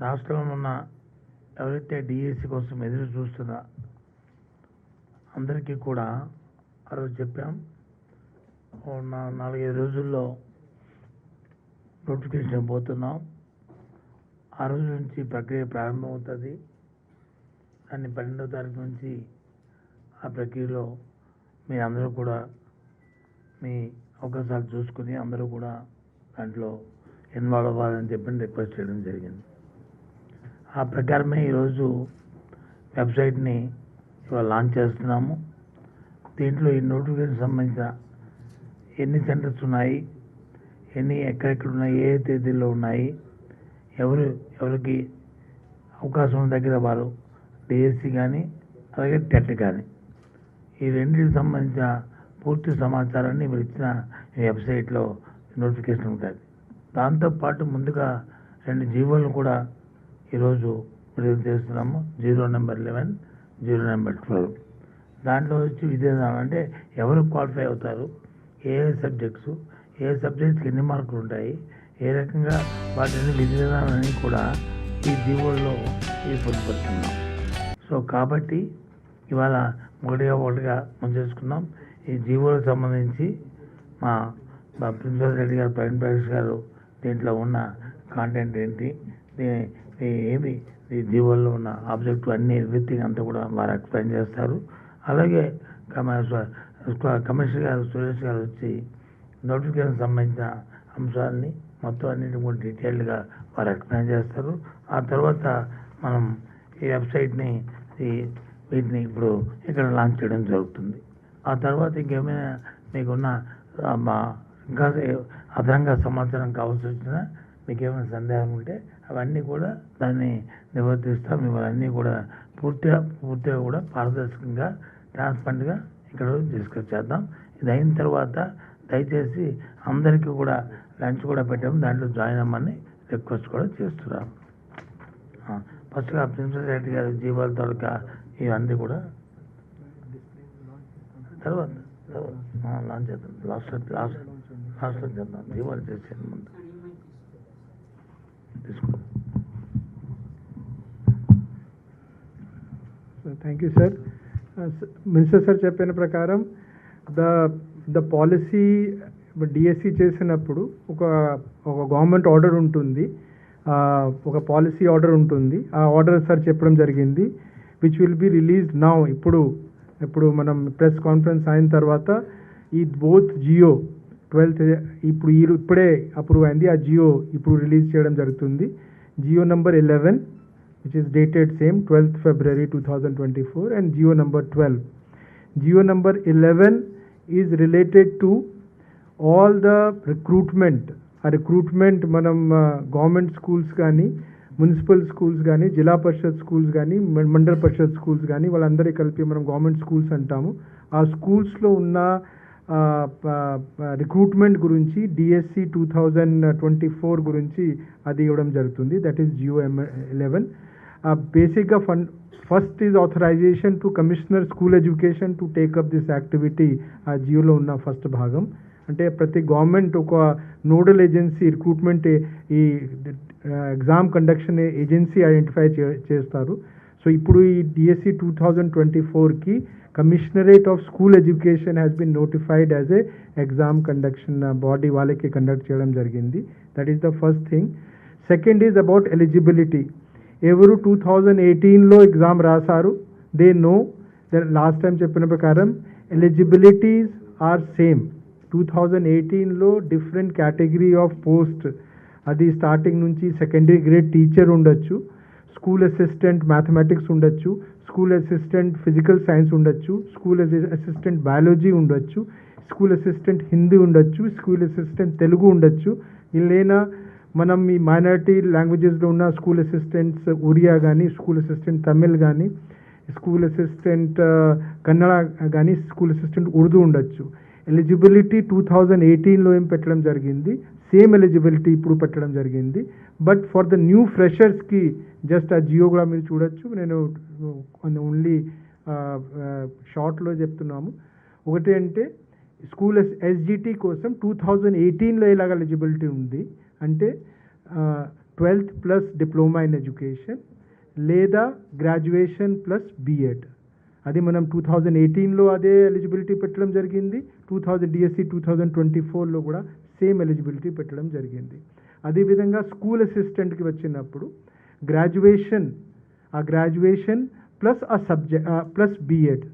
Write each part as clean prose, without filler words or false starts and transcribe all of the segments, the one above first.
రాష్ట్రంలో ఉన్న ఎవరైతే డిఎస్సి కోసం ఎదురు చూస్తున్నా అందరికీ కూడా ఆ రోజు చెప్పాం. 4-5 రోజుల్లో నోటిఫికేషన్ పోతున్నాం. ఆ రోజు నుంచి ప్రక్రియ ప్రారంభమవుతుంది. దాన్ని 12వ తారీఖు నుంచి ఆ ప్రక్రియలో మీ అందరూ కూడా మీ అవకాశాలు చూసుకుని అందరూ కూడా దాంట్లో ఇన్వాల్వ్ అవ్వాలని చెప్పి రిక్వెస్ట్ చేయడం జరిగింది. ఆ ప్రకారమే ఈరోజు వెబ్సైట్ని ఇవాళ లాంచ్ చేస్తున్నాము. దీంట్లో ఈ నోటిఫికేషన్ సంబంధించిన ఎన్ని సెంటర్స్ ఉన్నాయి, ఎక్కడెక్కడ ఉన్నాయి, ఏ తేదీల్లో ఉన్నాయి, ఎవరికి అవకాశం ఉన్న దగ్గర వారు డిఎస్సి కానీ అలాగే టెట్ కానీ ఈ రెండింటికి సంబంధించిన పూర్తి సమాచారాన్ని మీరు ఇచ్చిన ఈ వెబ్సైట్లో నోటిఫికేషన్ ఉంటుంది. దాంతోపాటు ముందుగా 2 జీవోలను కూడా ఈరోజు విడుదల చేస్తున్నాము. 0 నెంబర్ 11, 0 నెంబర్ 12. దాంట్లో వచ్చి విధానం అంటే ఎవరు క్వాలిఫై అవుతారు, ఏ సబ్జెక్ట్స్కి ఎన్ని మార్కులు ఉంటాయి, ఏ రకంగా వాటిని విధి విధానాన్ని కూడా ఈ జీవోల్లో పొందుపరుస్తున్నాం. సో కాబట్టి ఇవాళ ఒకటిగా ముంచేసుకున్నాం. ఈ జీవోలకు సంబంధించి మా ప్రిన్సిపల్ రెడ్డి గారు, ప్రవీణ్ ప్రకాష్ గారు దీంట్లో ఉన్న కాంటెంట్ ఏంటి, ఏమి ఈ జీవోల్లో ఉన్న ఆబ్జెక్టివ్ అన్ని ఎవ్రీథింగ్ అంతా కూడా వారు ఎక్స్ప్లెయిన్ చేస్తారు. అలాగే కమిషనర్ గారు సురేష్ గారు వచ్చి నోటిఫికేషన్ సంబంధించిన అంశాలని మొత్తం అన్నింటిని కూడా డీటెయిల్డ్గా వారు ఎక్స్ప్లెయిన్ చేస్తారు. ఆ తర్వాత మనం ఈ వెబ్సైట్ని వీటిని ఇప్పుడు ఇక్కడ లాంచ్ చేయడం జరుగుతుంది. ఆ తర్వాత ఇంకేమైనా మీకున్న ఇంకా అదనంగా సమాచారం కావాల్సి వచ్చినా మీకు ఏమైనా సందేహం ఉంటే అవన్నీ కూడా దాన్ని నివర్తిస్తాం. మిమ్మల్ని అన్నీ కూడా పూర్తిగా కూడా పారదర్శకంగా ట్రాన్స్పరెంట్గా ఇక్కడ డిస్కస్ చేద్దాం. ఇది అయిన తర్వాత దయచేసి అందరికీ కూడా లంచ్ కూడా పెట్టాము, దాంట్లో జాయిన్ అవ్వమని రిక్వెస్ట్ కూడా చేస్తున్నాం. ఫస్ట్గా ప్రిన్సిపల్ రెడ్డి గారి జీవాల తాలూకా ఇవన్నీ కూడా తర్వాత లాంచ్ చేద్దాం. లాస్ట్లో చేద్దాం. జీవాలు చేసేది ముందు తీసుకో. Thank you sir. Minister sir చెప్పిన ప్రకారం ద పాలసీ డిఎస్సి చేసినప్పుడు ఒక గవర్నమెంట్ ఆర్డర్ ఉంటుంది, ఒక పాలసీ ఆర్డర్ ఉంటుంది. ఆ ఆర్డర్ సార్ చెప్పడం జరిగింది, which will be released now. ఇప్పుడు మనం ప్రెస్ కాన్ఫరెన్స్ అయిన తర్వాత ఈ బోత్ జియో 12th ఇప్పుడే అప్రూవ్ అయింది. ఆ జియో ఇప్పుడు రిలీజ్ చేయడం జరుగుతుంది. GO number 11 which is dated same 12th February 2024 and Geo number 12. Geo number 11 is related to all the recruitment. A recruitment manam government schools gaani, municipal schools gaani, jilla parishad schools gaani, mandal parishad schools gaani vallandari kalpi manam government schools antamu. Aa schools lo unna recruitment గురించి DSC 2024 గురించి అది ఇవ్వడం జరుగుతుంది. That is GO 11. బేసిక్గా first is authorization to commissioner school education to take up this activity. ఆ జియోలో ఉన్న first భాగం అంటే ప్రతి గవర్నమెంట్ ఒక నోడల్ ఏజెన్సీ రిక్రూట్మెంట్ ఈ ఎగ్జామ్ కండక్షన్ ఏజెన్సీ ఐడెంటిఫై చేస్తారు. సో ఇప్పుడు ఈ డిఎస్సి 2024కి commissionerate of school education has been notified as a exam conduction body, వాళ్ళకి కండక్ట్ చేయడం జరిగింది. That is the first thing. Second is about eligibility. ఎవరు 2018లో ఎగ్జామ్ రాశారు, దే నో లాస్ట్ టైం చెప్పిన ప్రకారం ఎలిజిబిలిటీస్ ఆర్ సేమ్. 2018లో డిఫరెంట్ కేటగిరీ ఆఫ్ పోస్ట్, అది స్టార్టింగ్ నుంచి సెకండరీ గ్రేడ్ టీచర్ ఉండొచ్చు, స్కూల్ అసిస్టెంట్ మ్యాథమెటిక్స్ ఉండొచ్చు, స్కూల్ అసిస్టెంట్ ఫిజికల్ సైన్స్ ఉండొచ్చు, స్కూల్ అసిస్టెంట్ బయాలజీ ఉండొచ్చు, స్కూల్ అసిస్టెంట్ హిందీ ఉండొచ్చు, స్కూల్ అసిస్టెంట్ తెలుగు ఉండొచ్చు. ఇలా మనం ఈ మైనారిటీ లాంగ్వేజెస్లో ఉన్న స్కూల్ అసిస్టెంట్స్ ఒరియా కానీ, స్కూల్ అసిస్టెంట్ తమిళ్ కానీ, స్కూల్ అసిస్టెంట్ కన్నడ కానీ, స్కూల్ అసిస్టెంట్ ఉర్దూ ఉండొచ్చు. ఎలిజిబిలిటీ 2018లో ఏం పెట్టడం జరిగింది, సేమ్ ఎలిజిబిలిటీ ఇప్పుడు పెట్టడం జరిగింది. బట్ ఫర్ ద న్యూ ఫ్రెషర్స్కి జస్ట్ ఆ జియో కూడా మీరు చూడొచ్చు. నేను ఓన్లీ షార్ట్లో చెప్తున్నాము. ఒకటి అంటే స్కూల్ ఎస్జిటి కోసం 2018లో ఇలాగ ఎలిజిబిలిటీ ఉంది అంటే 12th plus diploma in education లేదా గ్రాడ్యుయేషన్ ప్లస్ బీఎడ్. అది మనం 2018లో అదే ఎలిజిబిలిటీ పెట్టడం జరిగింది. డిఎస్సి 2024లో కూడా సేమ్ ఎలిజిబిలిటీ పెట్టడం జరిగింది. అదేవిధంగా స్కూల్ అసిస్టెంట్కి వచ్చినప్పుడు గ్రాడ్యుయేషన్ ప్లస్ ఆ సబ్జెక్ట్ ప్లస్ బీఎడ్,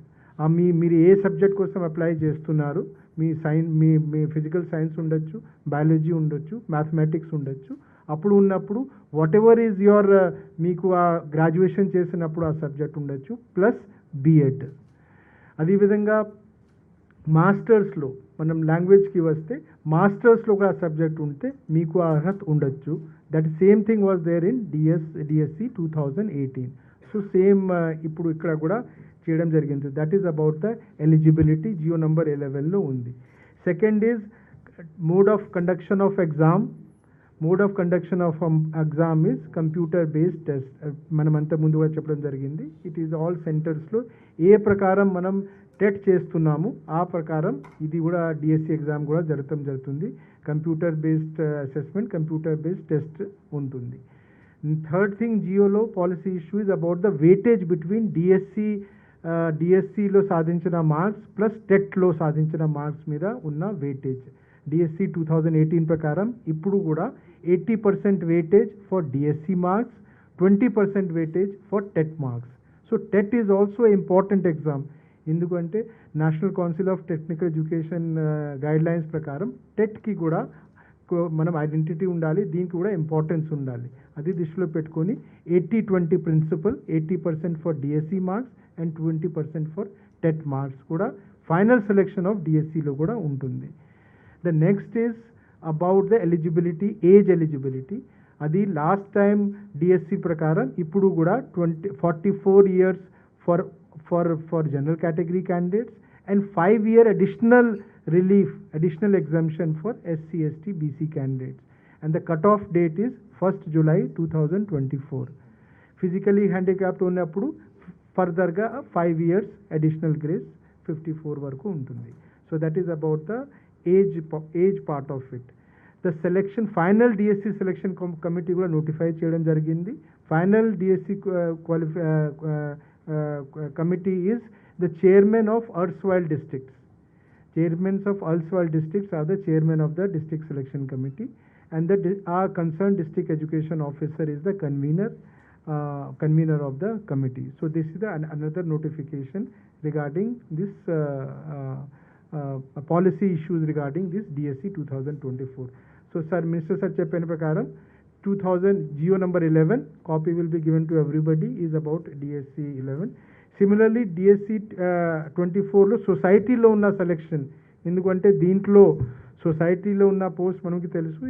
మీరు ఏ సబ్జెక్ట్ కోసం అప్లై చేస్తున్నారు, మీ ఫిజికల్ సైన్స్ ఉండొచ్చు, బయాలజీ ఉండొచ్చు, మ్యాథమెటిక్స్ ఉండొచ్చు, అప్పుడు ఉన్నప్పుడు వాట్ ఎవర్ ఈజ్ యువర్ మీకు ఆ గ్రాడ్యుయేషన్ చేసినప్పుడు ఆ సబ్జెక్ట్ ఉండొచ్చు ప్లస్ బీఎడ్. అదేవిధంగా మాస్టర్స్లో మనం లాంగ్వేజ్కి వస్తే మాస్టర్స్లో కూడా సబ్జెక్ట్ ఉంటే మీకు ఆ అర్హత ఉండొచ్చు. That same thing was there in DSC 2018. So same ఇప్పుడు ఇక్కడ కూడా చేయడం జరిగింది. That is about the eligibility, GO number 11లో ఉంది. Second is mode of conduction of exam. Mode of conduction of exam is computer based test. మనం అంత ముందుగా చెప్పడం జరిగింది. ఇట్ ఈస్ ఆల్ సెంటర్స్లో ఏ ప్రకారం మనం టెట్ చేస్తున్నాము ఆ ప్రకారం ఇది కూడా డిఎస్సి ఎగ్జామ్ కూడా జరుగుతుంది. Computer based assessment, computer based test ఉంటుంది. థర్డ్ థింగ్ జియోలో policy issue is about the weightage between డిఎస్సిలో సాధించిన మార్క్స్ ప్లస్ టెట్లో సాధించిన మార్క్స్ మీద ఉన్న వెయిటేజ్. డిఎస్సి 2018 ప్రకారం ఇప్పుడు కూడా 80% weightage for DSC marks, 20% weightage for TET marks. So TET is also important exam. ఎందుకంటే national council of technical education guidelines ప్రకారం టెట్కి కూడా మనం ఐడెంటిటీ ఉండాలి, దీనికి కూడా ఇంపార్టెన్స్ ఉండాలి. అది దృష్టిలో పెట్టుకొని 80-20 principle, 80% for DSC marks and 20% for TET marks కూడా ఫైనల్ సెలెక్షన్ ఆఫ్ డిఎస్సిలో కూడా ఉంటుంది. The next is about the eligibility, age eligibility. అది లాస్ట్ టైం డిఎస్సి ప్రకారం ఇప్పుడు కూడా 44 years for general category candidates and 5-year additional relief, additional exemption for SC, ST, BC candidates. And the cutoff date is 1st July 2024. Physically handicapped ఉన్నప్పుడు ఫర్దర్గా 5 years additional grace 54 వరకు ఉంటుంది. So that is about the age part of it. The selection, final DSC selection committee కూడా notify చేయడం జరిగింది. Final DSC committee is the chairman of erstwhile districts. Chairmen of erstwhile districts are the chairman of the district selection committee, and our concerned district education officer is the convener of the committee. So this is another notification regarding this policy issues regarding this DSC 2024. So sir, Minister sir cheppina prakaram 2000 GO number 11 copy will be given to everybody is about DSC 11. Similarly DSC 24లో సొసైటీలో ఉన్న selection, ఎందుకంటే దీంట్లో సొసైటీలో ఉన్న post మనకి తెలుసు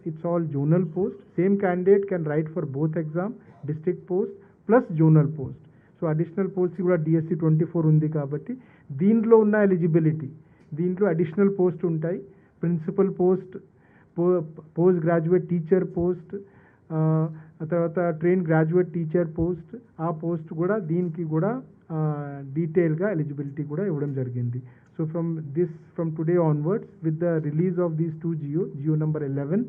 it's all zonal post. Same candidate can write for both exam, district post plus zonal post. So additional post కూడా DSC 24 ఉంది కాబట్టి దీంట్లో ఉన్న ఎలిజిబిలిటీ, దీంట్లో అడిషనల్ పోస్ట్ ఉంటాయి. Principal post, post graduate teacher post, తర్వాత ట్రైన్ గ్రాడ్యుయేట్ టీచర్ పోస్ట్, ఆ post కూడా దీనికి కూడా డీటెయిల్గా ఎలిజిబిలిటీ కూడా ఇవ్వడం జరిగింది. So from today onwards with the release of these 2 GO number 11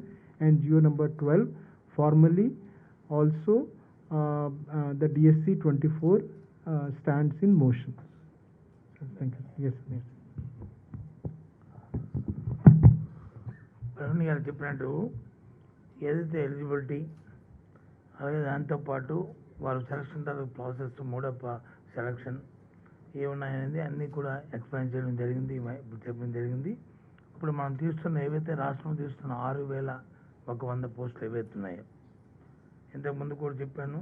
and Jio number 12 formally also the DSC 24 stands in motion. Thank you. Yes, yes. Praveen గారు చెప్పినట్టు ఏదైతే ఎలిజిబిలిటీ అలాగే దాంతోపాటు వారు సెలక్షన్ తర్వాత ప్రాసెస్, మోడ్ ఆఫ్ సెలక్షన్ ఏమున్నాయనేది అన్నీ కూడా ఎక్స్ప్లెయిన్ చేయడం జరిగింది, ఇప్పుడు చెప్పడం జరిగింది. ఇప్పుడు మనం తీస్తున్న ఏవైతే రాష్ట్రం తీస్తున్న 6100 పోస్టులు ఏవైతే ఉన్నాయో, ఇంతకుముందు కూడా చెప్పాను.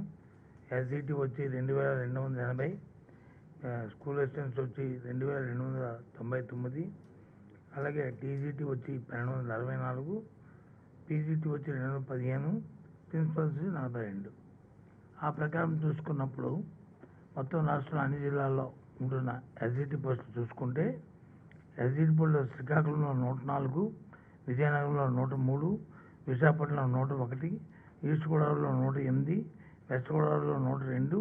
ఎస్జిటి వచ్చి 2280, స్కూల్ అసిస్టెంట్స్ వచ్చి 2299, అలాగే టీజీటీ వచ్చి 1264, పీజీటీ వచ్చి 215, ప్రిన్సిపల్స్ 42. ఆ ప్రకారం చూసుకున్నప్పుడు మొత్తం రాష్ట్రంలో అన్ని జిల్లాల్లో ఉంటున్న ఎస్జిటి పోస్టులు చూసుకుంటే ఎస్జిటి పోస్టులు శ్రీకాకుళంలో 104, విజయనగరంలో 103, విశాఖపట్నంలో 101, ఈస్ట్ గోదావరిలో 108, వెస్ట్ గోదావరిలో 102,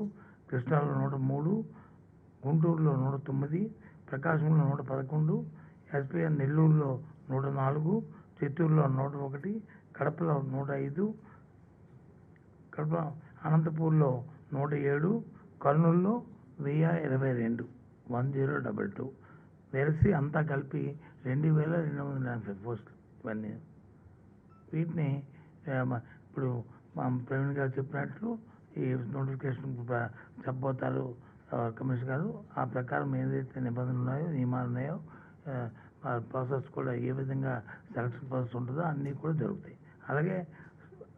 కృష్ణాలో 103, గుంటూరులో 109, ప్రకాశంలో 111, ఎస్పీఎన్ నెల్లూరులో 104, చిత్తూరులో 101, కడపలో 105, కడప అనంతపూర్లో 107, కర్నూలులో 1022, 1022 వెరసి అంతా కలిపి 2240 పోస్టులు. ఇవన్నీ వీటిని ఇప్పుడు మా ప్రవీణ్ గారు చెప్పినట్లు ఈ నోటిఫికేషన్ చెప్పబోతారు కమిషనర్ గారు. ఆ ప్రకారం ఏదైతే నిబంధనలు ఉన్నాయో, నియమాలు ఉన్నాయో, ప్రాసెస్ కూడా ఏ విధంగా సెలక్షన్ ప్రాసెస్ ఉంటుందో అన్నీ కూడా జరుగుతాయి. అలాగే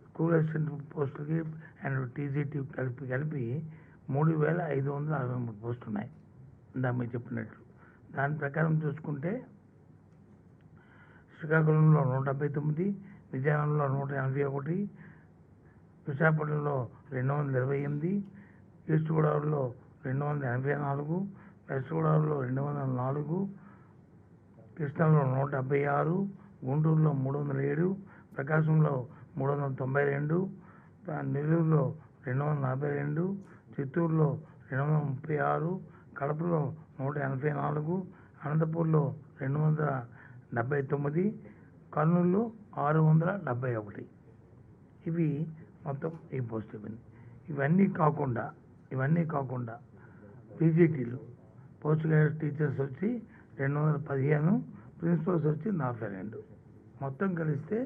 స్కూల్ అసిస్టెంట్ పోస్టులకి అండ్ టీజీటీ కలిపి 3563 పోస్టులు ఉన్నాయి. ఇందాక మీరు చెప్పినట్లు దాని ప్రకారం చూసుకుంటే శ్రీకాకుళంలో 179, విజయనగరంలో 181, విశాఖపట్నంలో 228, ఈస్ట్ గోదావరిలో 284, వెస్ట్ గోదావరిలో 204, కృష్ణాలో 176, గుంటూరులో 307, ప్రకాశంలో 392, నెల్లూరులో 242, చిత్తూరులో 236, కడపలో 184, అనంతపూర్లో 279, కర్నూలులో 671. ఇవి మొత్తం ఈ పోస్టులు. ఇవన్నీ కాకుండా పీజీటీలు పోస్ట్ గ్రాడ్యుయేట్ టీచర్స్ వచ్చి 215, ప్రిన్సిపల్స్ వచ్చి 42. మొత్తం కలిస్తే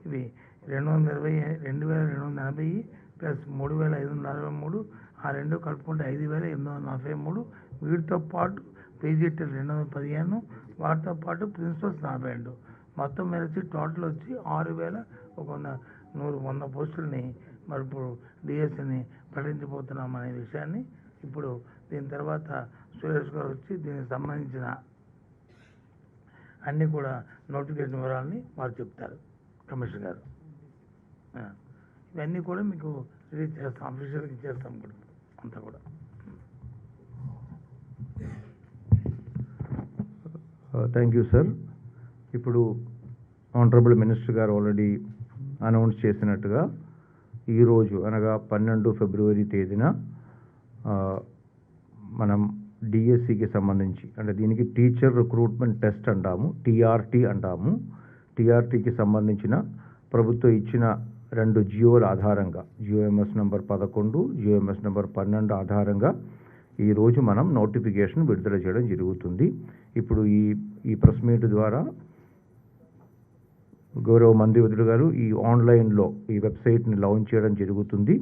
ఇవి 2280 ప్లస్ 3543, ఆ రెండు కలుపుకుంటే 5843. వీటితో పాటు పీజీటీలు 215, వాటితో పాటు ప్రిన్సిపల్స్ 42. మొత్తం కలిసి టోటల్ వచ్చి 6100 పోస్టులని మరి ఇప్పుడు డిఎస్సిని ప్రకటించబోతున్నాం అనే విషయాన్ని ఇప్పుడు దీని తర్వాత సురేష్ గారు వచ్చి దీనికి సంబంధించిన అన్నీ కూడా నోటిఫికేషన్ వివరాలని వారు చెప్తారు కమిషనర్ గారు. ఇవన్నీ కూడా మీకు రిలీజ్ చేస్తాం, అఫీషియల్గా ఇచ్చేస్తాం కూడా అంతా కూడా. Thank you sir. ఇప్పుడు ఆనరబుల్ మినిస్టర్ గారు ఆల్రెడీ అనౌన్స్ చేసినట్టుగా ఈరోజు అనగా 12 ఫిబ్రవరి తేదీన మనం డిఎస్సికి సంబంధించి అంటే దీనికి టీచర్ రిక్రూట్మెంట్ టెస్ట్ అంటాము, టీఆర్టీ అంటాము. టీఆర్టీకి సంబంధించిన ప్రభుత్వం ఇచ్చిన 2 జియోల ఆధారంగా జియోఎంఎస్ నెంబర్ 11, జియోఎంఎస్ నెంబర్ 12 ఆధారంగా ఈరోజు మనం నోటిఫికేషన్ విడుదల చేయడం జరుగుతుంది. ఇప్పుడు ఈ ప్రెస్ మీట్ ద్వారా గౌరవ మంత్రివర్యులు గారు ఈ ఆన్లైన్లో ఈ వెబ్సైట్ని లాంచ్ చేయడం జరుగుతుంది.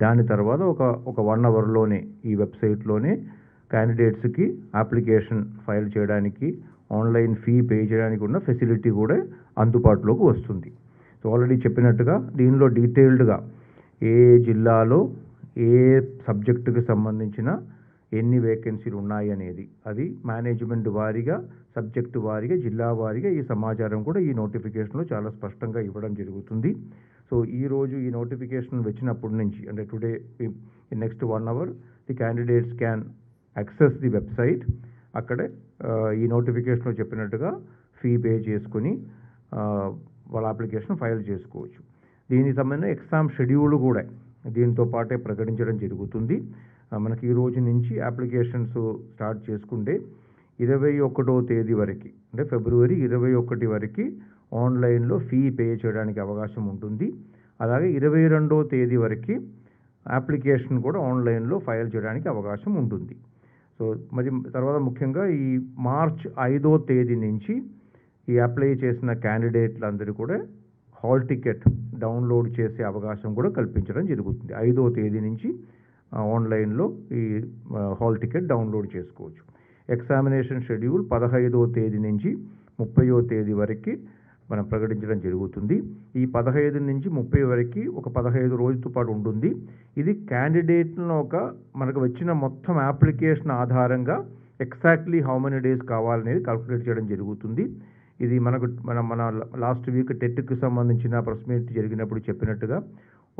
దాని తర్వాత ఒక 1 అవర్లోనే ఈ వెబ్సైట్లోనే క్యాండిడేట్స్కి అప్లికేషన్ ఫైల్ చేయడానికి, ఆన్లైన్ ఫీ పే చేయడానికి ఉన్న ఫెసిలిటీ కూడా అందుబాటులోకి వస్తుంది. సో ఆల్రెడీ చెప్పినట్టుగా దీనిలో డీటెయిల్డ్గా ఏ జిల్లాలో ఏ సబ్జెక్టుకి సంబంధించిన ఎన్ని వేకెన్సీలు ఉన్నాయి అనేది, అది మేనేజ్మెంట్ వారీగా, సబ్జెక్టు వారీగా, జిల్లా వారీగా ఈ సమాచారం కూడా ఈ నోటిఫికేషన్లో చాలా స్పష్టంగా ఇవ్వడం జరుగుతుంది. సో ఈరోజు ఈ నోటిఫికేషన్ వచ్చినప్పటి నుంచి అంటే today in next 1 hour the candidates can access the website. అక్కడే ఈ నోటిఫికేషన్లో చెప్పినట్టుగా ఫీ పే చేసుకుని వాళ్ళ అప్లికేషన్ ఫైల్ చేసుకోవచ్చు. దీనికి సంబంధించిన ఎగ్జామ్ షెడ్యూల్ కూడా దీంతో పాటే ప్రకటించడం జరుగుతుంది. మనకి ఈ రోజు నుంచి అప్లికేషన్స్ స్టార్ట్ చేసుకుంటే 21వ తేదీ వరకు అంటే ఫిబ్రవరి 21 వరకు ఆన్లైన్లో ఫీ పే చేయడానికి అవకాశం ఉంటుంది. అలాగే 22వ తేదీ వరకు అప్లికేషన్ కూడా ఆన్లైన్లో ఫైల్ చేయడానికి అవకాశం ఉంటుంది. సో మరి తర్వాత ముఖ్యంగా ఈ మార్చ్ 5వ తేదీ నుంచి ఈ అప్లై చేసిన క్యాండిడేట్లందరూ కూడా హాల్ టికెట్ డౌన్లోడ్ చేసే అవకాశం కూడా కల్పించడం జరుగుతుంది. 5వ తేదీ నుంచి ఆన్లైన్లో ఈ హాల్ టికెట్ డౌన్లోడ్ చేసుకోవచ్చు. ఎగ్జామినేషన్ షెడ్యూల్ 15వ తేదీ నుంచి 30వ తేదీ వరకు మనం ప్రకటించడం జరుగుతుంది. ఈ 15 నుంచి 30 వరకు ఒక 15 రోజులతో పాటు ఉంటుంది. ఇది క్యాండిడేట్లను మనకు వచ్చిన మొత్తం అప్లికేషన్ ఆధారంగా ఎగ్జాక్ట్లీ హౌ మెనీ డేస్ కావాలనేది క్యాల్కులేట్ చేయడం జరుగుతుంది. ఇది మన లాస్ట్ వీక్ టెట్కి సంబంధించిన ప్రెస్ మీట్ జరిగినప్పుడు చెప్పినట్టుగా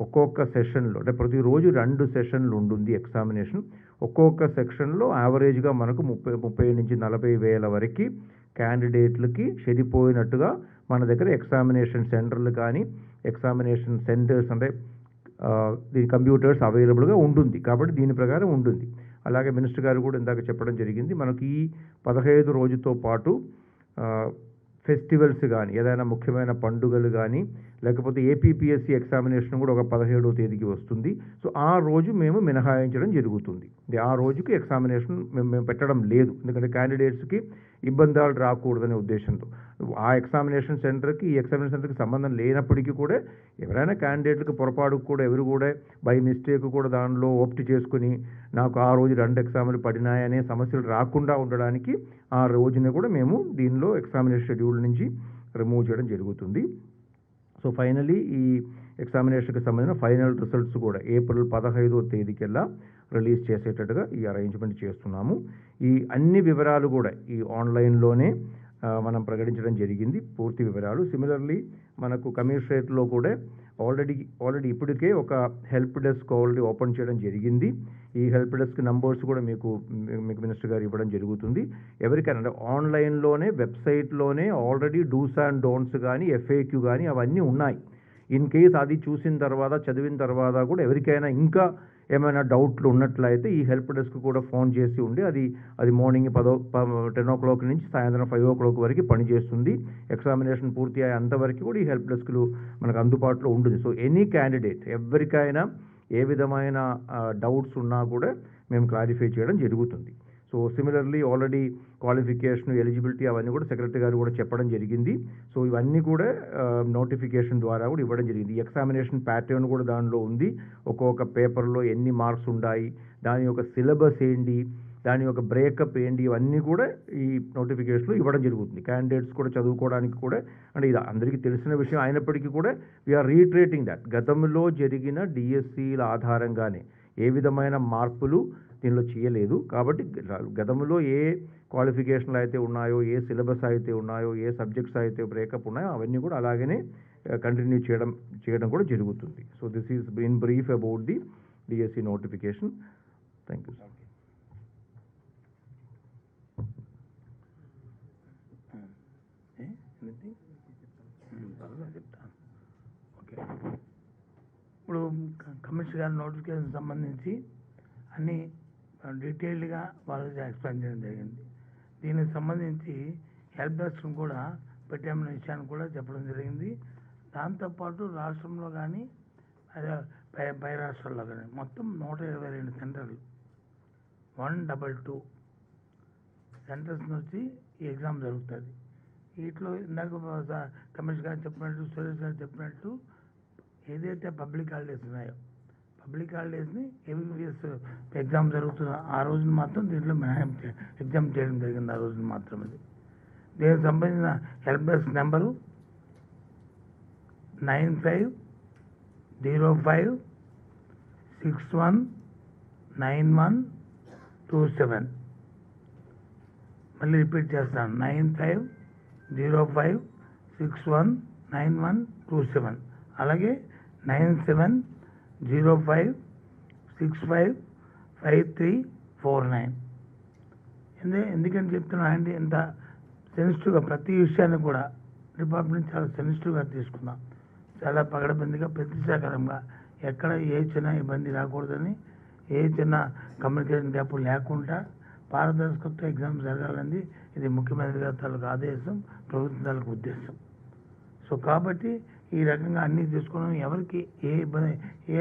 ఒక్కొక్క సెషన్లో అంటే ప్రతిరోజు 2 సెషన్లు ఉంటుంది ఎగ్జామినేషన్. ఒక్కొక్క సెక్షన్లో యావరేజ్గా మనకు 30 నుంచి 40 వేల వరకు క్యాండిడేట్లకి సరిపోయినట్టుగా మన దగ్గర ఎగ్జామినేషన్ సెంటర్లు కానీ ఎగ్జామినేషన్ సెంటర్స్ అంటే దీని కంప్యూటర్స్ అవైలబుల్గా ఉంటుంది. కాబట్టి దీని ప్రకారం ఉంటుంది. అలాగే మినిస్టర్ గారు కూడా ఇందాక చెప్పడం జరిగింది, మనకి ఈ 15 రోజుతో పాటు ఫెస్టివల్స్ కానీ ఏదైనా ముఖ్యమైన పండుగలు కానీ లేకపోతే ఏపీపీఎస్సీ ఎగ్జామినేషన్ కూడా ఒక 17వ తేదీకి వస్తుంది. సో ఆ రోజు మేము మినహాయించడం జరుగుతుంది. ఆ రోజుకి ఎగ్జామినేషన్ మేము పెట్టడం లేదు, ఎందుకంటే క్యాండిడేట్స్కి ఇబ్బందులు రాకూడదనే ఉద్దేశంతో. ఆ ఎగ్జామినేషన్ సెంటర్కి ఈ ఎగ్జామినేషన్ సెంటర్కి సంబంధం లేనప్పటికీ కూడా ఎవరైనా క్యాండిడేట్లకు పొరపాటుకు కూడా ఎవరు కూడా బై మిస్టేక్ కూడా దానిలో ఓప్ట్ చేసుకుని నాకు ఆ రోజు 2 ఎగ్జామ్లు పడినాయనే సమస్యలు రాకుండా ఉండడానికి ఆ రోజున కూడా మేము దీనిలో ఎగ్జామినేషన్ షెడ్యూల్ నుంచి రిమూవ్ చేయడం జరుగుతుంది. సో ఫైనలీ ఈ ఎగ్జామినేషన్కి సంబంధించిన ఫైనల్ రిజల్ట్స్ కూడా ఏప్రిల్ 15వ తేదీకల్లా రిలీజ్ చేసేటట్టుగా ఈ అరేంజ్మెంట్ చేస్తున్నాము. ఈ అన్ని వివరాలు కూడా ఈ ఆన్లైన్లోనే మనం ప్రకటించడం జరిగింది, పూర్తి వివరాలు. సిమిలర్లీ మనకు కమిషనరేట్లో కూడా ఆల్రెడీ ఇప్పటికే ఒక హెల్ప్ డెస్క్ ఆల్రెడీ ఓపెన్ చేయడం జరిగింది. ఈ హెల్ప్ డెస్క్ నంబర్స్ కూడా మీకు మినిస్టర్ గారు ఇవ్వడం జరుగుతుంది. ఎవరికైనా అంటే ఆన్లైన్లోనే వెబ్సైట్లోనే ఆల్రెడీ డూస్ అండ్ డోంట్స్ కానీ FAQ కానీ అవన్నీ ఉన్నాయి. ఇన్ కేస్ అది చూసిన తర్వాత చదివిన తర్వాత కూడా ఎవరికైనా ఇంకా ఏమైనా డౌట్లు ఉన్నట్లయితే ఈ హెల్ప్ డెస్క్ కూడా ఫోన్ చేసి ఉండి అది మార్నింగ్ 10 o'clock నుంచి సాయంత్రం 5 o'clock వరకు పనిచేస్తుంది. ఎగ్జామినేషన్ పూర్తి అయ్యేంతవరకు కూడా ఈ హెల్ప్ డెస్క్లు మనకు అందుబాటులో ఉంటుంది. సో ఎనీ క్యాండిడేట్ ఎవరికైనా ఏ విధమైన డౌట్స్ ఉన్నా కూడా మేము క్లారిఫై చేయడం జరుగుతుంది. So similarly already qualification, eligibility అవన్నీ కూడా సెక్రటరీ గారు కూడా చెప్పడం జరిగింది. సో ఇవన్నీ కూడా నోటిఫికేషన్ ద్వారా కూడా ఇవ్వడం జరిగింది. ఎగ్జామినేషన్ ప్యాటర్న్ కూడా దానిలో ఉంది. ఒక్కొక్క పేపర్లో ఎన్ని మార్క్స్ ఉన్నాయి, దాని యొక్క సిలబస్ ఏంటి, దాని యొక్క బ్రేకప్ ఏంటి, ఇవన్నీ కూడా ఈ నోటిఫికేషన్లో ఇవ్వడం జరుగుతుంది. క్యాండిడేట్స్ కూడా చదువుకోవడానికి కూడా, అంటే ఇది అందరికీ తెలిసిన విషయం అయినప్పటికీ కూడా వీఆర్ రీట్రేటింగ్ దట్ గతంలో జరిగిన డిఎస్సీల ఆధారంగానే ఏ విధమైన మార్పులు దీనిలో చేయలేదు. కాబట్టి గతంలో ఏ క్వాలిఫికేషన్లు అయితే ఉన్నాయో, ఏ సిలబస్ అయితే ఉన్నాయో, ఏ సబ్జెక్ట్స్ అయితే బ్రేకప్ ఉన్నాయో అవన్నీ కూడా అలాగనే కంటిన్యూ చేయడం కూడా జరుగుతుంది. So this is in brief about the DSC notification. Thank you sir. Okay, ఇప్పుడు కమిషనర్ గారి నోటిఫికేషన్ సంబంధించి అన్ని డీటెయిల్డ్గా వాళ్ళకి ఎక్స్ప్లెయిన్ చేయడం జరిగింది. దీనికి సంబంధించి హెల్ప్ డెస్క్ కూడా పెట్టామనే విషయాన్ని కూడా చెప్పడం జరిగింది. దాంతోపాటు రాష్ట్రంలో కానీ అదే పై రాష్ట్రాల్లో కానీ మొత్తం 122 సెంటర్లు 122 సెంటర్స్ నుంచి ఈ ఎగ్జామ్ జరుగుతుంది. వీటిలో ఇందాక కమిషనర్ గారు చెప్పినట్టు, సురేష్ గారు చెప్పినట్టు ఏదైతే పబ్లిక్ హాలిడేస్ ఉన్నాయో పబ్లిక్ హాలిడేస్ని ఏబిపిఎస్ ఎగ్జామ్ జరుగుతున్న ఆ రోజున మాత్రం దీంట్లో ఎగ్జామ్ చేయడం జరిగింది. ఆ రోజున మాత్రం అది. దీనికి సంబంధించిన హెల్ప్ డెస్క్ నెంబరు 9505619127. మళ్ళీ రిపీట్ చేస్తాను, 9505619127. అలాగే 9705655349. ఎందుకంటే చెప్తున్నా అండి, ఇంత సెన్సిటివ్గా ప్రతి విషయాన్ని కూడా డిపార్ట్మెంట్ చాలా సెన్సిటివ్గా తీసుకున్నాం. చాలా పగడబందిగా, ప్రతిష్టాకరంగా, ఎక్కడ ఏ చిన్న ఇబ్బంది రాకూడదని, ఏ చిన్న కమ్యూనికేషన్ గ్యాప్ లేకుండా పారదర్శకత ఎగ్జామ్ జరగాలని ఇది ముఖ్యమంత్రి గారి తాలూకు ఆదేశం, ప్రభుత్వం తాలూకు ఉద్దేశం. సో కాబట్టి ఈ రకంగా అన్నీ తీసుకున్నాం. ఎవరికి ఏ ఇబ్బంది, ఏ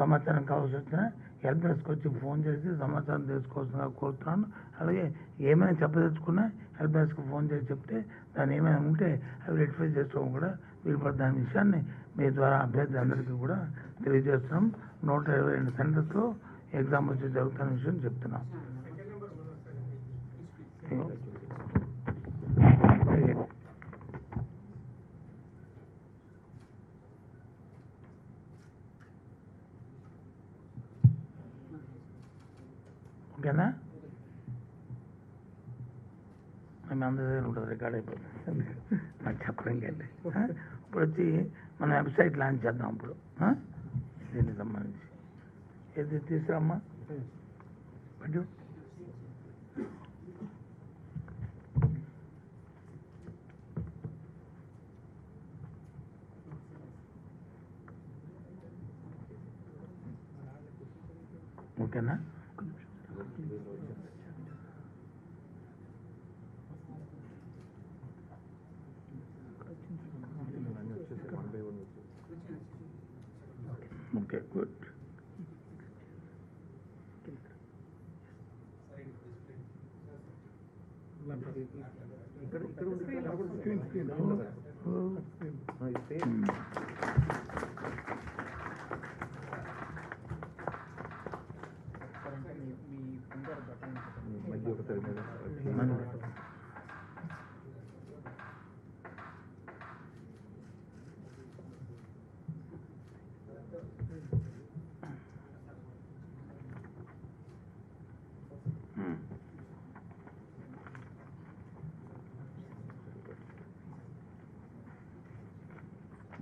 సమాచారం కావాల్సి వచ్చినా హెల్ప్ డెస్క్ వచ్చి ఫోన్ చేసి సమాచారం తెలుసుకోవాల్సిందిగా కోరుతున్నాను. అలాగే ఏమైనా చెప్పదలుచుకున్నా హెల్ప్ డెస్క్ ఫోన్ చేసి చెప్తే దాన్ని ఏమైనా ఉంటే అవి రెక్టిఫై చేసుకోవడం కూడా వీలుపడి దాని విషయాన్ని మీ ద్వారా అభ్యర్థులందరికీ కూడా తెలియజేస్తున్నాం. 122 సెంటర్స్లో ఎగ్జామ్ వచ్చి జరుగుతున్న విషయం చెప్తున్నాం. ఓకేనా? మేము అందరి దగ్గర ఉంటుంది, రికార్డ్ అయిపోతుంది. నాకు చెప్పడం కండి. ఇప్పుడు వచ్చి మన వెబ్సైట్ లాంచ్ చేద్దాం. ఇప్పుడు దీనికి సంబంధించి ఏది తీసుకురామ్మా పట్టు. ఓకేనా? గుడ్.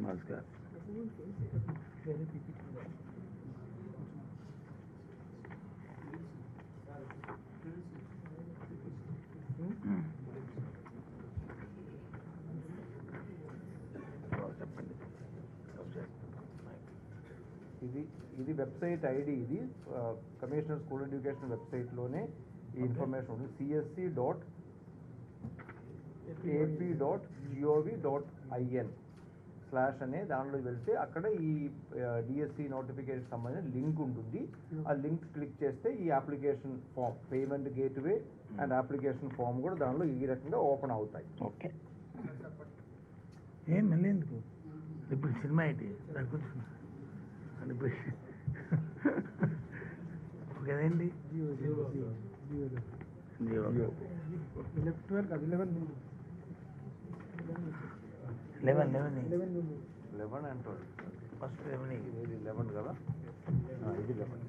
నమస్కారం. చెప్పండి. ఇది వెబ్సైట్ ఐడి. ఇది కమిషనర్ స్కూల్ ఎడ్యుకేషన్ వెబ్సైట్లోనే ఈ ఇన్ఫర్మేషన్ ఉంది. csc.ap.gov.in/ అనే దానిలో వెళ్తే అక్కడ ఈ డిఎస్సి నోటిఫికేషన్ సంబంధించిన లింక్ ఉంటుంది. ఆ లింక్ క్లిక్ చేస్తే ఈ application form, payment gateway and application form కూడా దానిలో ఈ రకంగా ఓపెన్ అవుతాయి. ఓకే. ఏం మళ్ళీ ఎందుకు ఇప్పుడు సినిమా ఏంటి దాని కూర్చున్నా ఇప్పుడు కదండి. Eleven 11 and 12. ఫస్ట్ 11 ఇది 11 కదా. ఇది 11.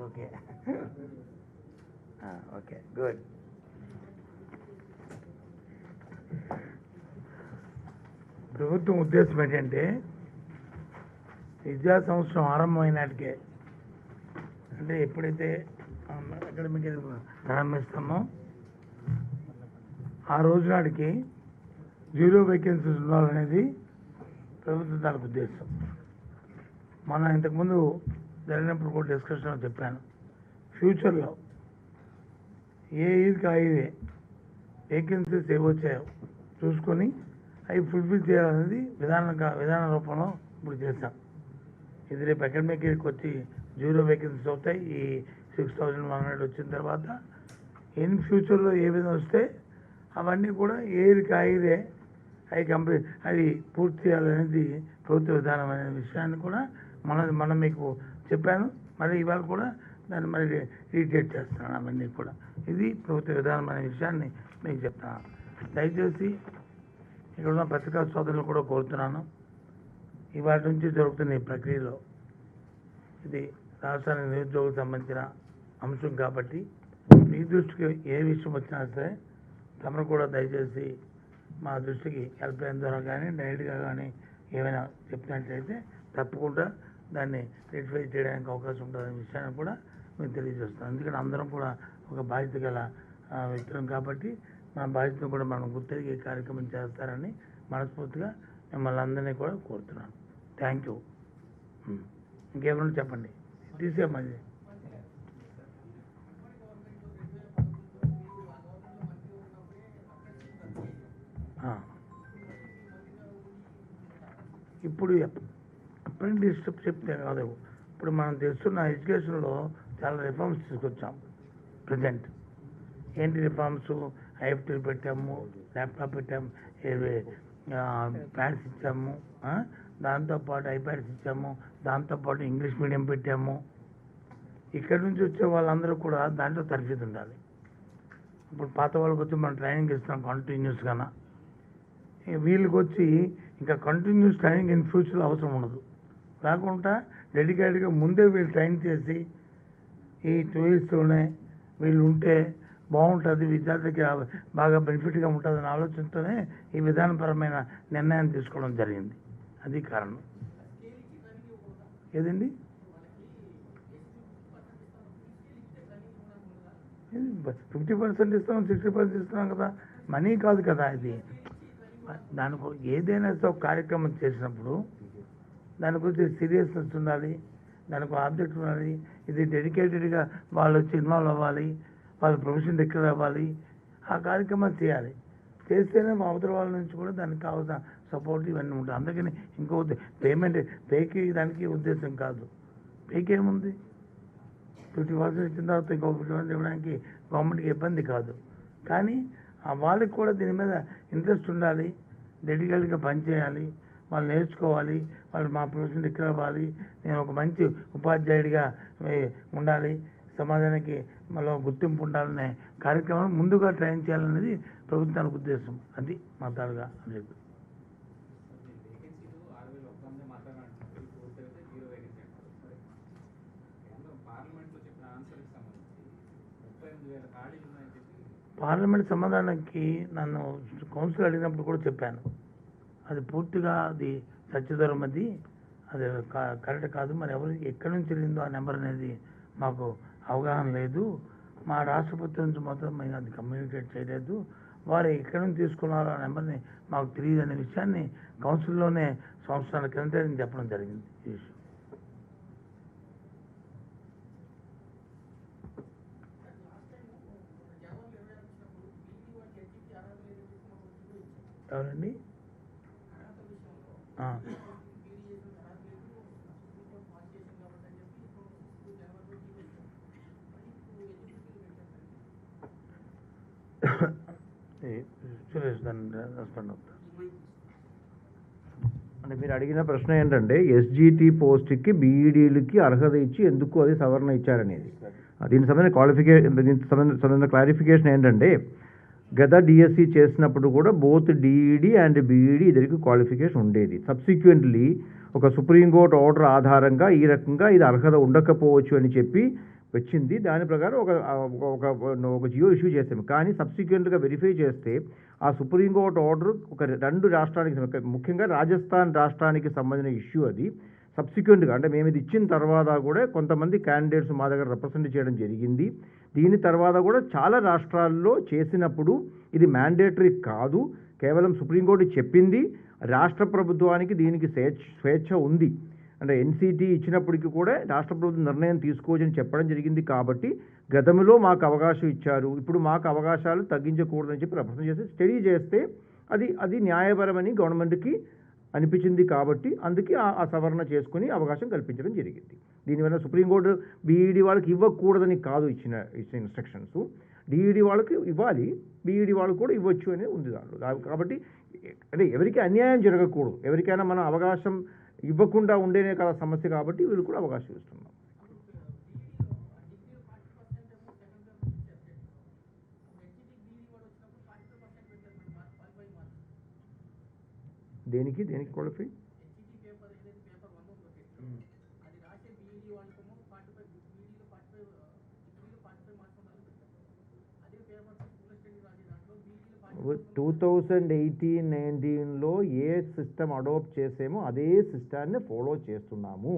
Okay okay good. ప్రభుత్వం ఉద్దేశం ఏంటంటే విద్యా సంవత్సరం ఆరంభమైనాటికే, అంటే ఎప్పుడైతే అకాడమిక్ ప్రారంభిస్తామో ఆ రోజు నాటికి 0 వేకెన్సీస్ ఉండాలనేది ప్రభుత్వం దానికి ఉద్దేశం. మన ఇంతకుముందు జరిగినప్పుడు కూడా డిస్కషన్లో చెప్పాను, ఫ్యూచర్లో ఏ ఇదికి ఆ ఇదే వేకెన్సీస్ ఏవొచ్చాయో చూసుకొని అవి ఫుల్ఫిల్ చేయాలనేది విధాన రూపంలో ఇప్పుడు చేశాం. ఇది రేపు అకాడమిక్ ఇయర్కి వచ్చి 0 వేకెన్సీస్ అవుతాయి. ఈ 6,100 వచ్చిన తర్వాత ఇన్ ఫ్యూచర్లో ఏ విధంగా వస్తే అవన్నీ కూడా ఏది కాయిదే అవి కంప్లీట్ అది పూర్తి చేయాలనేది ప్రభుత్వ విధానం అనే విషయాన్ని కూడా మనం మీకు చెప్పాను. మరి ఇవాళ కూడా దాన్ని మరి రీటేట్ చేస్తున్నాను. అవన్నీ కూడా ఇది ప్రభుత్వ విధానం అనే విషయాన్ని మీకు చెప్తాను. దయచేసి ఇక్కడ ఉన్న పత్రికా సోదరులు కూడా కోరుతున్నాను, ఇవాళ నుంచి జరుగుతున్న ఈ ప్రక్రియలో ఇది రాష్ట్రానికి నిరుద్యోగం సంబంధించిన అంశం కాబట్టి మీ దృష్టికి ఏ విషయం వచ్చినా సరే తమను కూడా దయచేసి మా దృష్టికి హెల్ప్ లైన్ ద్వారా కానీ డైరెక్ట్గా కానీ ఏమైనా చెప్పినట్లయితే తప్పకుండా దాన్ని రెక్టిఫై చేయడానికి అవకాశం ఉంటుందనే విషయాన్ని కూడా మేము తెలియజేస్తాం. ఎందుకంటే అందరం కూడా ఒక బాధ్యత గల వ్యక్తులం కాబట్టి మన బాధ్యతను కూడా మనం గుర్తిరిగి కార్యక్రమం చేస్తారని మనస్ఫూర్తిగా మిమ్మల్ని అందరినీ కూడా కోరుతున్నాను. Thank you. ఇంకేమైనా చెప్పండి. తీసేయమంది. ఇప్పుడు అప్రెంటిస్షిప్ చెప్తే కాదు, ఇప్పుడు మనం తెలుస్తున్న ఎడ్యుకేషన్లో చాలా రిఫార్మ్స్ తీసుకొచ్చాం. ప్రజెంట్ ఏంటి రిఫార్మ్స్? ఐఎఫ్టీ పెట్టాము, ల్యాప్టాప్ పెట్టాము, ప్యాడ్స్ ఇచ్చాము, దాంతోపాటు ఐప్యాడ్స్ ఇచ్చాము, దాంతోపాటు ఇంగ్లీష్ మీడియం పెట్టాము. ఇక్కడి నుంచి వచ్చే వాళ్ళందరూ కూడా దాంట్లో తరఫీదు ఉండాలి. ఇప్పుడు పాత వాళ్ళకి వచ్చి మనం ట్రైనింగ్ ఇస్తాం కంటిన్యూస్గా. వీళ్ళకి వచ్చి ఇంకా కంటిన్యూస్ ట్రైనింగ్ ఇన్ ఫ్యూచర్లో అవసరం ఉండదు. కాకుండా డెడికేటెడ్గా ముందే వీళ్ళు ట్రైన్ చేసి ఈ 2 ఇయర్స్లోనే వీళ్ళు ఉంటే బాగుంటుంది, విద్యార్థికి బాగా బెనిఫిట్గా ఉంటుందనే ఆలోచనతోనే ఈ విధానపరమైన నిర్ణయం తీసుకోవడం జరిగింది. అది కారణం. ఏదండి 50% ఇస్తాం, 60% ఇస్తున్నాం కదా, మనీ కాదు కదా ఇది. దానికి ఏదైనా ఒక కార్యక్రమం చేసినప్పుడు దాని గురించి సీరియస్నెస్ ఉండాలి, దానికి ఆబ్జెక్ట్ ఉండాలి. ఇది డెడికేటెడ్గా వాళ్ళు వచ్చి ఇన్వాల్వ్ అవ్వాలి, వాళ్ళ ప్రొఫెషన్ దగ్గర అవ్వాలి, ఆ కార్యక్రమాలు చేయాలి. చేస్తేనే మా అవతల వాళ్ళ నుంచి కూడా దానికి కావాల్సిన సపోర్ట్ ఇవన్నీ ఉంటాయి. అందుకని ఇంకో పేమెంట్ పేకి దానికి ఉద్దేశం కాదు. పేకి ఏముంది, 50% ఇచ్చిన తర్వాత ఇంకో 50% ఇవ్వడానికి గవర్నమెంట్కి ఇబ్బంది కాదు. కానీ వాళ్ళకి కూడా దీని మీద ఇంట్రెస్ట్ ఉండాలి, డెడికేటెడ్గా పనిచేయాలి, వాళ్ళు నేర్చుకోవాలి, వాళ్ళు మా ప్రొఫెషన్ దగ్గర అవ్వాలి, నేను ఒక మంచి ఉపాధ్యాయుడిగా ఉండాలి, సమాజానికి మళ్ళీ గుర్తింపు ఉండాలనే కార్యక్రమం ముందుగా ట్రైన్ చేయాలనేది ప్రభుత్వానికి ఉద్దేశం. అది మా తాలుగా లేదు. పార్లమెంట్ సమాధానానికి నన్ను కౌన్సిల్ అడిగినప్పుడు కూడా చెప్పాను, అది పూర్తిగా అది సత్యదూరం, అది కరెక్ట్ కాదు. మరి ఎవరు ఎక్కడి నుంచి వెళ్ళిందో ఆ నెంబర్ అనేది మాకు అవగాహన లేదు, మా రాష్ట్రపతి నుంచి మొత్తం మేము అది కమ్యూనికేట్ చేయలేదు, వారు ఎక్కడి నుంచి తీసుకున్నారో ఆ నెంబర్ని మాకు తెలియదు అనే విషయాన్ని కౌన్సిల్లోనే సంవత్సరాల క్రిందటే నేను చెప్పడం జరిగింది. ఈ విషయం ఎవరండి? సురేష్ దాన్ని రెస్పాండ్ అవుతారు. అంటే మీరు అడిగిన ప్రశ్న ఏంటంటే ఎస్జిటి పోస్ట్కి బీఈడీలకి అర్హత ఇచ్చి ఎందుకు అది సవరణ ఇచ్చారనేది. దీనికి సంబంధించిన క్లారిఫికేషన్ ఏంటంటే గత డిఎస్సి చేసినప్పుడు కూడా బోత్ డిఈడి అండ్ బీఈడి ఇద్దరికి క్వాలిఫికేషన్ ఉండేది. సబ్సిక్వెంట్లీ ఒక సుప్రీంకోర్టు ఆర్డర్ ఆధారంగా ఈ రకంగా ఇది అర్హత ఉండకపోవచ్చు అని చెప్పి వచ్చింది. దాని ప్రకారం ఒక జియో ఇష్యూ చేసాము. కానీ సబ్సిక్వెంట్గా వెరిఫై చేస్తే ఆ సుప్రీంకోర్టు ఆర్డర్ ఒక 2 రాష్ట్రానికి, ముఖ్యంగా రాజస్థాన్ రాష్ట్రానికి సంబంధించిన ఇష్యూ. అది సబ్సిక్వెంట్గా అంటే మేము ఇది ఇచ్చిన తర్వాత కూడా కొంతమంది క్యాండిడేట్స్ మా దగ్గర రిప్రజెంట్ చేయడం జరిగింది. దీని తర్వాత కూడా చాలా రాష్ట్రాల్లో చేసినప్పుడు ఇది మ్యాండేటరీ కాదు, కేవలం సుప్రీంకోర్టు చెప్పింది, రాష్ట్ర ప్రభుత్వానికి దీనికి స్వేచ్ఛ ఉంది. అంటే ఎన్సిటీ ఇచ్చినప్పటికీ కూడా రాష్ట్ర ప్రభుత్వం నిర్ణయం తీసుకోవచ్చని చెప్పడం జరిగింది. కాబట్టి గతంలో మాకు అవకాశం ఇచ్చారు, ఇప్పుడు మాకు అవకాశాలు తగ్గించకూడదని చెప్పి రిప్రజెంట్ చేసి స్టడీ చేస్తే అది న్యాయపరమని గవర్నమెంట్కి అనిపించింది. కాబట్టి అందుకే ఆ సవరణ చేసుకుని అవకాశం కల్పించడం జరిగింది. దీనివల్ల సుప్రీంకోర్టు బీఈడి వాళ్ళకి ఇవ్వకూడదని కాదు ఇచ్చిన ఇన్స్ట్రక్షన్స్, డిఈడి వాళ్ళకి ఇవ్వాలి, బీఈడి వాళ్ళకి కూడా ఇవ్వచ్చు అనేది ఉంది దాంట్లో. కాబట్టి అంటే ఎవరికి అన్యాయం జరగకూడదు, ఎవరికైనా మనం అవకాశం ఇవ్వకుండా ఉండేనే కదా సమస్య. కాబట్టి వీళ్ళు కూడా అవకాశం ఇస్తున్నాం. దేనికి క్వాలిఫై? Hmm. 2018-19లో ఏ సిస్టమ్ అడాప్ట్ చేసామో అదే సిస్టాన్ని ఫాలో చేస్తున్నాము.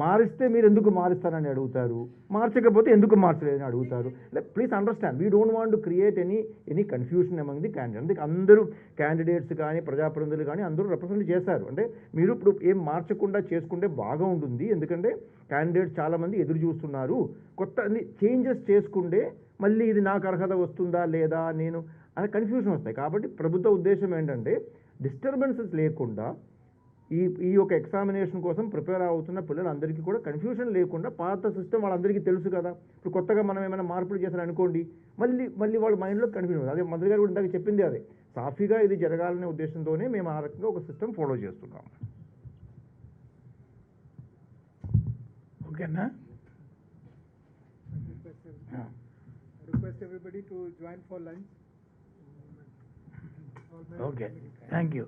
మారిస్తే మీరు ఎందుకు మారుస్తారని అడుగుతారు, మార్చకపోతే ఎందుకు మార్చలేదని అడుగుతారు. Please understand, we don't want to create any confusion among the candidate. అందుకే అందరూ క్యాండిడేట్స్ కానీ ప్రజాప్రతినిధులు కానీ అందరూ రిప్రజెంట్ చేశారు. అంటే మీరు ఇప్పుడు ఏం మార్చకుండా చేసుకుంటే బాగా ఉంటుంది, ఎందుకంటే క్యాండిడేట్స్ చాలామంది ఎదురు చూస్తున్నారు. కొత్త చేంజెస్ చేసుకుంటే మళ్ళీ ఇది నాకు అర్హత వస్తుందా లేదా నేను అనే కన్ఫ్యూజన్ వస్తాయి. కాబట్టి ప్రభుత్వ ఉద్దేశం ఏంటంటే డిస్టర్బెన్సెస్ లేకుండా ఈ యొక్క ఎగ్జామినేషన్ కోసం ప్రిపేర్ అవుతున్న పిల్లలందరికీ కూడా కన్ఫ్యూజన్ లేకుండా, పాత సిస్టమ్ వాళ్ళందరికీ తెలుసు కదా, ఇప్పుడు కొత్తగా మనం ఏమైనా మార్పులు చేశారనుకోండి మళ్ళీ వాళ్ళ మైండ్లో కన్ఫ్యూజన్ అవుతుంది. అదే మంత్రి గారు కూడా ఇందాక చెప్పింది అదే, సాఫీగా ఇది జరగాలనే ఉద్దేశంతోనే మేము ఆ రకంగా ఒక సిస్టమ్ ఫాలో చేస్తున్నాం. ఓకేనా? Request everybody to join for lunch. Okay, thank you.